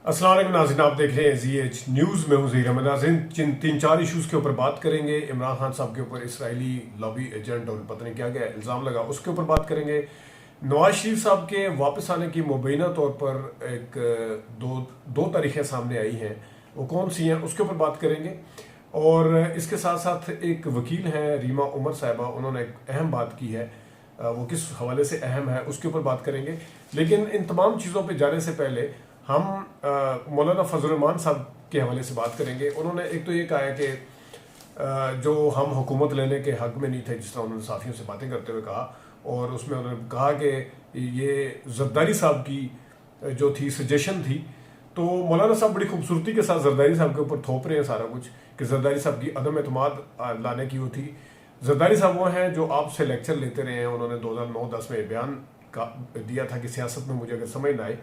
अस्सलाम वालेकुम नाज़रीन, आप देख रहे हैं ZH न्यूज़ में हूँ ज़हीर अहमद। नाज़रीन तीन चार इशूज़ के ऊपर बात करेंगे। इमरान खान साहब के ऊपर इसराइली लॉबी एजेंट और पता नहीं क्या क्या इल्ज़ाम लगा, उसके ऊपर बात करेंगे। नवाज शरीफ साहब के वापस आने की मुबैना तौर पर एक दो तारीखें सामने आई हैं, वो कौन सी हैं उसके ऊपर बात करेंगे। और इसके साथ साथ एक वकील हैं रीमा उमर साहिबा, उन्होंने एक अहम बात की है, वो किस हवाले से अहम है उसके ऊपर बात करेंगे। लेकिन इन तमाम चीज़ों पर जाने से पहले हम मौलाना फजल रहमान साहब के हवाले से बात करेंगे। उन्होंने एक तो ये कहा है कि जो हम हुकूमत लेने के हक में नहीं थे, जिस तरह उन्होंने साफियों से बातें करते हुए कहा, और उसमें उन्होंने कहा कि ये जरदारी साहब की जो थी सजेशन थी, तो मौलाना साहब बड़ी खूबसूरती के साथ जरदारी साहब के ऊपर थोप रहे हैं सारा कुछ, कि जरदारी साहब की अदम एतमाद लाने की वो थी। जरदारी साहब वो हैं जो आपसे लेक्चर लेते रहे हैं। उन्होंने 2009-10 में बयान का दिया था कि सियासत में मुझे अगर समझ ना आए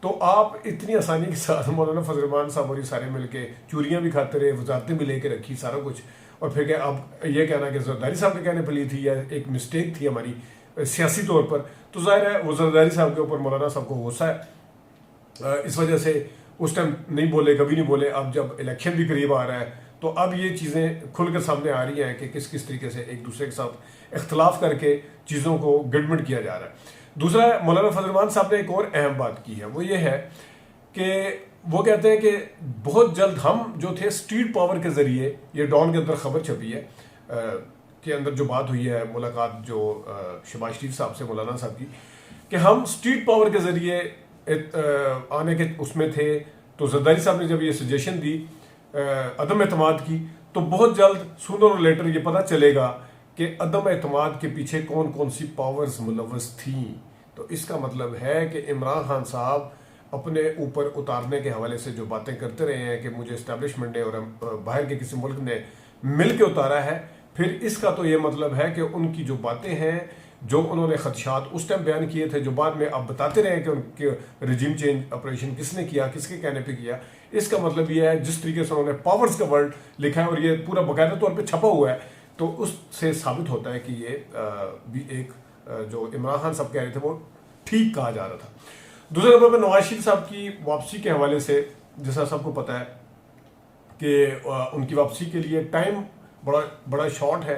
तो आप इतनी आसानी के साथ मौलाना फजल रहमान साहब और ये सारे मिलके चूरियां भी खाते रहे, वजारतें भी लेके रखी सारा कुछ, और फिर क्या आप ये कहना कि जरदारी साहब के कहने पर ली थी या एक मिस्टेक थी हमारी सियासी तौर पर, तो जाहिर है वो जरदारी साहब के ऊपर मौलाना साहब को गुस्सा है। इस वजह से उस टाइम नहीं बोले, कभी नहीं बोले। अब जब इलेक्शन भी करीब आ रहा है तो अब ये चीज़ें खुलकर सामने आ रही हैं कि किस किस तरीके से एक दूसरे के साथ इख्तलाफ करके चीज़ों को गिड़मिड़ किया जा रहा है। दूसरा, मौलाना फजल रहमान साहब ने एक और अहम बात की है, वो ये है कि वो कहते हैं कि बहुत जल्द हम जो थे स्ट्रीट पावर के जरिए, ये डॉन के अंदर खबर छपी है के अंदर जो बात हुई है, मुलाकात जो शहबाज शरीफ साहब से मौलाना साहब की, कि हम स्ट्रीट पावर के जरिए आने के उसमें थे। तो जरदारी साहब ने जब ये सजेशन दी अदम एतमाद की, तो बहुत जल्द सूनर और लेटर ये पता चलेगा कि अदम एतमाद के पीछे कौन कौन सी पावर्स मुलव्वस थी। तो इसका मतलब है कि इमरान खान साहब अपने ऊपर उतारने के हवाले से जो बातें करते रहे हैं कि मुझे इस्टेब्लिशमेंट ने और बाहर के किसी मुल्क ने मिल के उतारा है, फिर इसका तो ये मतलब है कि उनकी जो बातें हैं, जो उन्होंने खदशात उस टाइम बयान किए थे, जो बाद में आप बताते रहे कि उनके रिजीम चेंज ऑपरेशन किसने किया, किसके कहने पे किया, इसका मतलब ये है जिस तरीके से उन्होंने पावर्स का वर्ड लिखा है और ये पूरा बाकायदा तौर पर छपा हुआ है, तो उससे साबित होता है कि ये भी एक जो इमरान खान साहब कह रहे थे वो ठीक कहा जा रहा था। दूसरे नंबर पर नवाज शरीफ साहब की वापसी के हवाले से, जैसा सबको पता है कि उनकी वापसी के लिए टाइम बड़ा शॉर्ट है।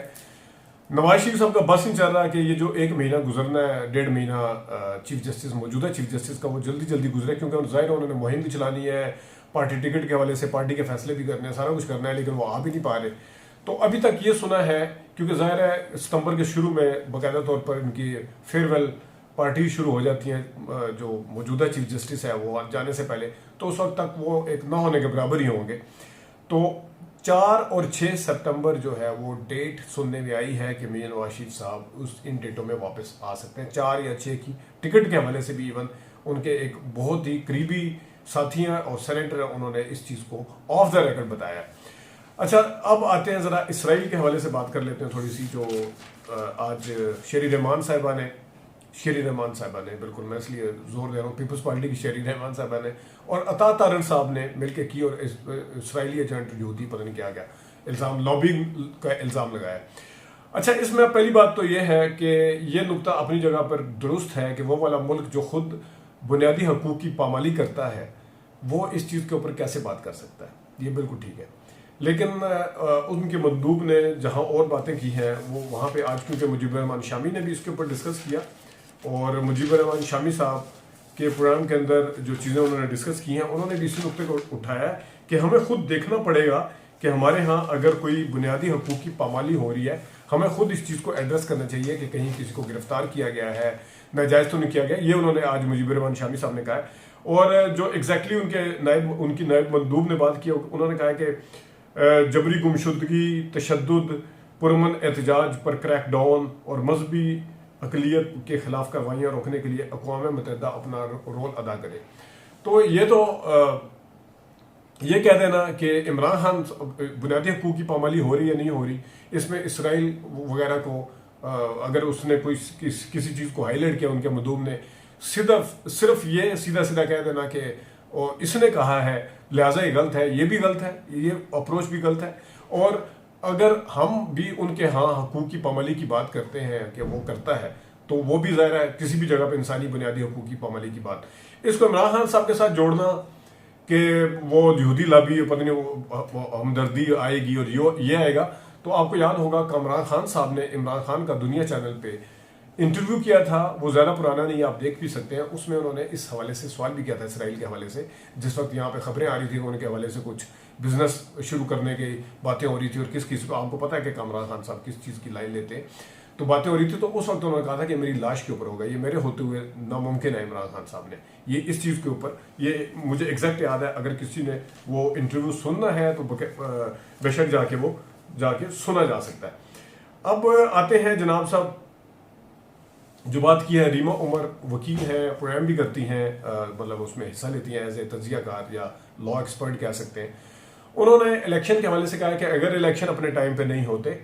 नवाज शरीफ साहब का बस नहीं चल रहा कि ये जो एक महीना गुजरना है, 1.5 महीना चीफ जस्टिस, मौजूदा चीफ जस्टिस का, वो जल्दी जल्दी गुजरे, क्योंकि जाहिर उन्होंने मुहिम भी चलानी है, पार्टी टिकट के हवाले से पार्टी के फैसले भी करने हैं, सारा कुछ करना है, लेकिन वो आ भी नहीं पा रहे। तो अभी तक ये सुना है, क्योंकि जाहिर है सितंबर के शुरू में बाकायदा तौर पर इनकी फेयरवेल पार्टी शुरू हो जाती है, जो मौजूदा चीफ जस्टिस है वो जाने से पहले, तो उस वक्त तक वो एक ना होने के बराबर ही होंगे। तो 4 और 6 सितंबर जो है वो डेट सुनने में आई है कि मियां नवाज शरीफ साहब इन डेटों में वापस आ सकते हैं। 4 या 6 की टिकट के हवाले से भी इवन उनके एक बहुत ही करीबी साथी हैं और सेनेटर हैं, उन्होंने इस चीज़ को ऑफ द रिकॉर्ड बताया। अच्छा, अब आते हैं ज़रा इसराइल के हवाले से बात कर लेते हैं थोड़ी सी। जो आज शेरी रहमान साहिबा ने, बिल्कुल मैं इसलिए जोर दे रहा हूँ, पीपल्स पार्टी की शेरी रहमान साहिबा ने और अता तारन साहब ने मिलकर की, और इसराइली एजेंट यहूदी पता नहीं क्या क्या इल्ज़ाम, लॉबिंग का इल्ज़ाम लगाया। अच्छा, इसमें पहली बात तो ये है कि ये नुक्ता अपनी जगह पर दुरुस्त है कि वो वाला मुल्क जो खुद बुनियादी हकूक़ की पामाली करता है, वो इस चीज़ के ऊपर कैसे बात कर सकता है, ये बिल्कुल ठीक है। लेकिन उनके मंदूब ने जहां और बातें की हैं, वो वहां पे आज, क्योंकि मुजीबर रहमान शामी ने भी इसके ऊपर डिस्कस किया, और मुजीबर रहमान शामी साहब के प्रोग्राम के अंदर जो चीज़ें उन्होंने डिस्कस की हैं, उन्होंने भी इसी नुक्ते को उठाया कि हमें खुद देखना पड़ेगा कि हमारे यहाँ अगर कोई बुनियादी हकूक़ की पामाली हो रही है, हमें खुद इस चीज़ को एड्रेस करना चाहिए कि कहीं किसी को गिरफ्तार किया गया है, नाजायज़ तो नहीं किया गया। ये उन्होंने आज मुजीबर रहमान शामी साहब ने कहा है। और जो एग्जैक्टली उनकी नायब मंदूब ने बात की, उन्होंने कहा कि जबरी गुमशुदगी, तशद्दुद, पुरमन एहतजाज पर क्रैकडाउन और मजहबी अकलियत के खिलाफ कार्रवाइयाँ रोकने के लिए अक़वाम मुत्तहिदा अपना रोल अदा करे। तो ये कह देना कि इमरान खान बुनियादी हकूक़ की पामाली हो रही है नहीं हो रही, इसमें इसराइल वगैरह को अगर उसने कोई किसी चीज़ को हाईलाइट किया, उनके मंदूब ने सिर्फ ये सीधा कह देना कि और इसने कहा है लिहाजा ये गलत है, ये भी गलत है, ये अप्रोच भी गलत है। और अगर हम भी उनके हाँ हकूक़ की पामाली की बात करते हैं कि वो करता है, तो वो भी ज़ाहिर है किसी भी जगह पे इंसानी बुनियादी हकूक़ की पामाली की बात, इसको इमरान खान साहब के साथ जोड़ना कि वो यहूदी लॉबी पता नहीं वो हमदर्दी आएगी और ये आएगा। तो आपको याद होगा कमरान खान साहब ने इमरान खान का दुनिया चैनल पे इंटरव्यू किया था, वो ज़्यादा पुराना नहीं, आप देख भी सकते हैं। उसमें उन्होंने इस हवाले से सवाल भी किया था इसराइल के हवाले से। जिस वक्त यहाँ पे खबरें आ रही थी उनके हवाले से कुछ बिजनेस शुरू करने की बातें हो रही थी, और किस को आपको पता है कि कमरान खान साहब किस चीज़ की लाइन लेते हैं, तो बातें हो रही थी। तो उस वक्त उन्होंने कहा था कि मेरी लाश के ऊपर होगा, ये मेरे होते हुए नामुमकिन है। इमरान खान साहब ने ये इस चीज़ के ऊपर, ये मुझे एग्जैक्ट याद है, अगर किसी ने वो इंटरव्यू सुनना है तो बेशक जाके सुना जा सकता है। अब आते हैं जनाब साहब, जो बात की है, रीमा उमर वकील हैं, प्रोग्राम भी करती हैं, मतलब उसमें हिस्सा लेती हैं एज ए तजियाकार या लॉ एक्सपर्ट कह सकते हैं। उन्होंने इलेक्शन के हवाले से कहा है कि अगर इलेक्शन अपने टाइम पे नहीं होते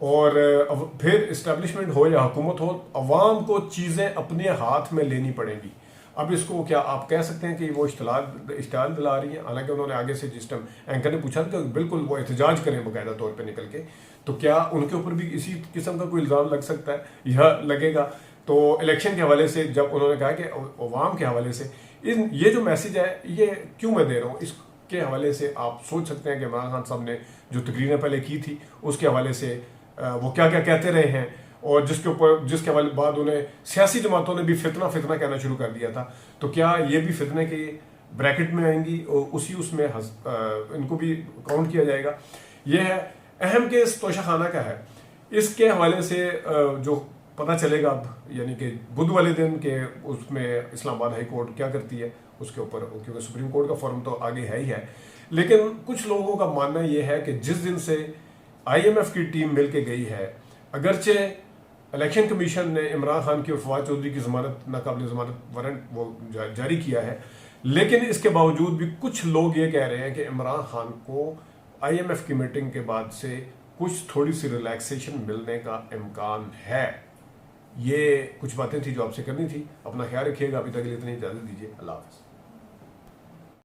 और फिर इस्टेब्लिशमेंट हो या हुकूमत हो, अवाम को चीज़ें अपने हाथ में लेनी पड़ेंगी। अब इसको क्या आप कह सकते हैं कि वो इश्तिहाल दिला रही हैं? हालांकि उन्होंने आगे से जिस टाइम एंकर ने पूछा कि बिल्कुल वो एहतजाज करें बाकायदा तौर पे निकल के, तो क्या उनके ऊपर भी इसी किस्म का कोई इल्ज़ाम लग सकता है या लगेगा? तो इलेक्शन के हवाले से जब उन्होंने कहा कि अवाम के हवाले से ये जो मैसेज है ये क्यों मैं दे रहा हूँ, इसके हवाले से आप सोच सकते हैं कि इमरान खान साहब ने जो तकरीरें पहले की थी उसके हवाले से वो क्या क्या कहते रहे हैं, और जिसके हवाले बाद उन्हें सियासी जमातों ने भी फितना कहना शुरू कर दिया था। तो क्या ये भी फितने के ब्रैकेट में आएंगी और उसमें इनको भी काउंट किया जाएगा? ये है अहम केस तोशाखाना का है। इसके हवाले से जो पता चलेगा अब, यानी कि बुध वाले दिन के उसमें इस्लामाबाद हाई कोर्ट क्या करती है उसके ऊपर, क्योंकि सुप्रीम कोर्ट का फॉर्म तो आगे है ही है। लेकिन कुछ लोगों का मानना यह है कि जिस दिन से IMF की टीम मिलके गई है, अगरचे इलेक्शन कमीशन ने इमरान खान की और फवाद चौधरी की जमानत, नाकाबिल जमानत वारंट वो जारी किया है, लेकिन इसके बावजूद भी कुछ लोग ये कह रहे हैं कि इमरान खान को IMF की मीटिंग के बाद से कुछ थोड़ी सी रिलैक्सेशन मिलने का इम्कान है। ये कुछ बातें थी जो आपसे करनी थी। अपना ख्याल रखिएगा। अभी तक के लिए इतनी इजाज़त दीजिए। अल्लाह हाफ़िज़।